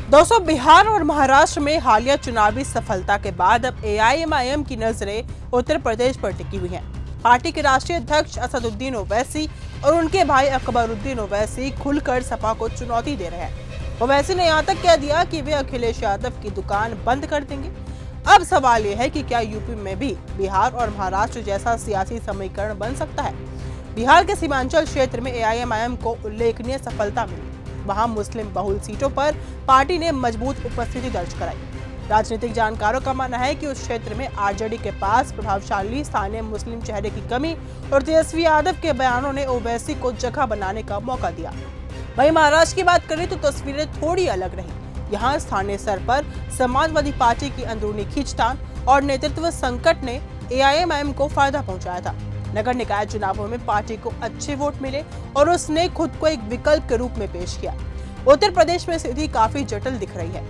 दोस्तों, बिहार और महाराष्ट्र में हालिया चुनावी सफलता के बाद अब एआईएमआईएम की नजरें उत्तर प्रदेश पर टिकी हुई हैं। पार्टी के राष्ट्रीय अध्यक्ष असदुद्दीन ओवैसी और उनके भाई अकबरुद्दीन ओवैसी खुलकर सपा को चुनौती दे रहे हैं। ओवैसी ने यहाँ तक कह दिया कि वे अखिलेश यादव की दुकान बंद कर देंगे। अब सवाल ये है कि क्या यूपी में भी बिहार और महाराष्ट्र जैसा सियासी समीकरण बन सकता है। बिहार के सीमांचल क्षेत्र में एआईएमआईएम को उल्लेखनीय सफलता मिली। वहां मुस्लिम बहुल सीटों पर पार्टी ने मजबूत उपस्थिति दर्ज कराई। राजनीतिक जानकारों का मानना है कि उस क्षेत्र में आरजेडी के पास प्रभावशाली स्थानीय मुस्लिम चेहरे की कमी और तेजस्वी यादव के बयानों ने ओवैसी को जगह बनाने का मौका दिया। वहीं महाराष्ट्र की बात करें तो तस्वीरें थोड़ी अलग रही। यहाँ स्थानीय स्तर पर समाजवादी पार्टी की अंदरूनी खींचतान और नेतृत्व संकट ने एआईएमआईएम को फायदा पहुंचाया था। नगर निकाय चुनावों में पार्टी को अच्छे वोट मिले और उसने खुद को एक विकल्प के रूप में पेश किया। उत्तर प्रदेश में स्थिति काफी जटिल दिख रही है।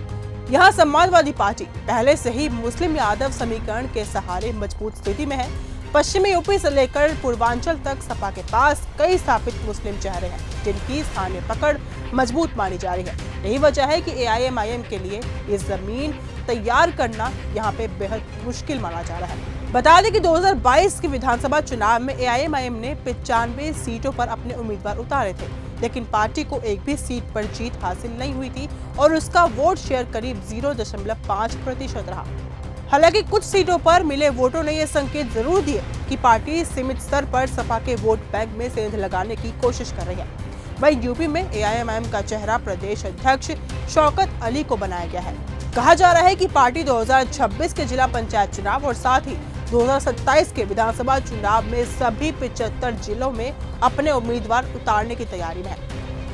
यहाँ समाजवादी पार्टी पहले से ही मुस्लिम यादव समीकरण के सहारे मजबूत स्थिति में है। पश्चिमी यूपी से लेकर पूर्वांचल तक सपा के पास कई स्थापित मुस्लिम चेहरे हैं, जिनकी स्थानीय पकड़ मजबूत मानी जा रही है। यही वजह है कि एआईएमआईएम के लिए ये जमीन तैयार करना यहाँ पे बेहद मुश्किल माना जा रहा है। बता दें कि 2022 के विधानसभा चुनाव में एआईएमआईएम ने 95 सीटों पर अपने उम्मीदवार उतारे थे, लेकिन पार्टी को एक भी सीट पर जीत हासिल नहीं हुई थी और उसका वोट शेयर करीब 0.5% रहा। हालांकि कुछ सीटों पर मिले वोटों ने यह संकेत जरूर दिए कि पार्टी सीमित स्तर पर सपा के वोट बैंक में सेंध लगाने की कोशिश कर रही है। वहीं यूपी में एआईएमआईएम का चेहरा प्रदेश अध्यक्ष शौकत अली को बनाया गया है। कहा जा रहा है कि पार्टी 2026 के जिला पंचायत चुनाव और साथ ही 2027 के विधानसभा चुनाव में सभी 75 जिलों में अपने उम्मीदवार उतारने की तैयारी में है।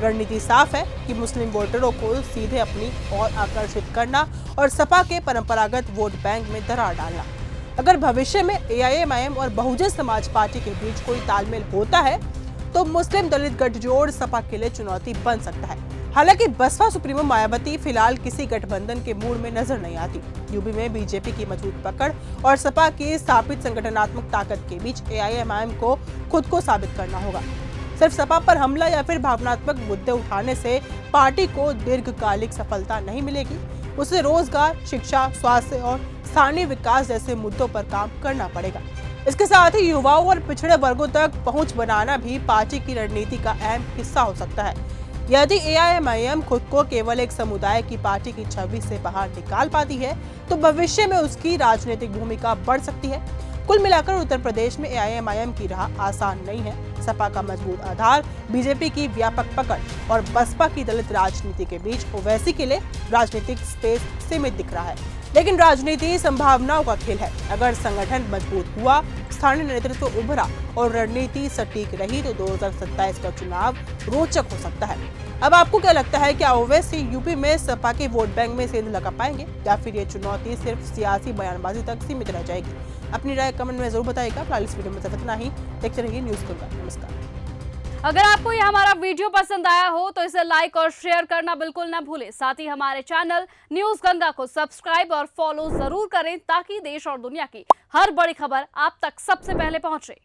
रणनीति साफ है कि मुस्लिम वोटरों को सीधे अपनी ओर आकर्षित करना और सपा के परंपरागत वोट बैंक में दरार डालना। अगर भविष्य में एआईएमआईएम और बहुजन समाज पार्टी के बीच कोई तालमेल होता है तो मुस्लिम दलित गठजोड़ सपा के लिए चुनौती बन सकता है। हालांकि बसपा सुप्रीमो मायावती फिलहाल किसी गठबंधन के मूड में नजर नहीं आती। यूपी में बीजेपी की मजबूत पकड़ और सपा की स्थापित संगठनात्मक ताकत के बीच एआईएमआईएम को खुद को साबित करना होगा। सिर्फ सपा पर हमला या फिर भावनात्मक मुद्दे उठाने से पार्टी को दीर्घकालिक सफलता नहीं मिलेगी। उसे रोजगार, शिक्षा, स्वास्थ्य और स्थानीय विकास जैसे मुद्दों पर काम करना पड़ेगा। इसके साथ ही युवाओं और पिछड़े वर्गों तक पहुंच बनाना भी पार्टी की रणनीति का अहम हिस्सा हो सकता है। यदि एआईएमआईएम खुद को केवल एक समुदाय की पार्टी की छवि से बाहर निकाल पाती है तो भविष्य में उसकी राजनीतिक भूमिका बढ़ सकती है। कुल मिलाकर उत्तर प्रदेश में एआईएमआईएम की राह आसान नहीं है। सपा का मजबूत आधार, बीजेपी की व्यापक पकड़ और बसपा की दलित राजनीति के बीच ओवैसी के लिए राजनीतिक स्पेस सीमित दिख रहा है। लेकिन राजनीति संभावनाओं का खेल है। अगर संगठन मजबूत हुआ, स्थानीय नेतृत्व उभरा और रणनीति सटीक रही तो 2027 का चुनाव रोचक हो सकता है। अब आपको क्या लगता है, क्या ओवैसी यूपी में सपा के वोट बैंक में सेंध लगा पाएंगे या फिर ये चुनौती सिर्फ सियासी बयानबाजी तक सीमित रह जाएगी? अपनी राय कमेंट में जरूर बताइएगा। फिलहाल इस वीडियो में सिर्फ इतना ही। देखते रहिए न्यूज़ गंगा। नमस्कार। अगर आपको ये हमारा वीडियो पसंद आया हो तो इसे लाइक और शेयर करना बिल्कुल ना भूलें। साथ ही हमारे चैनल न्यूज़ गंगा को सब्सक्राइब और फॉलो जरूर करें ताकि देश और दुनिया की हर बड़ी खबर आप तक सबसे पहले पहुंचे।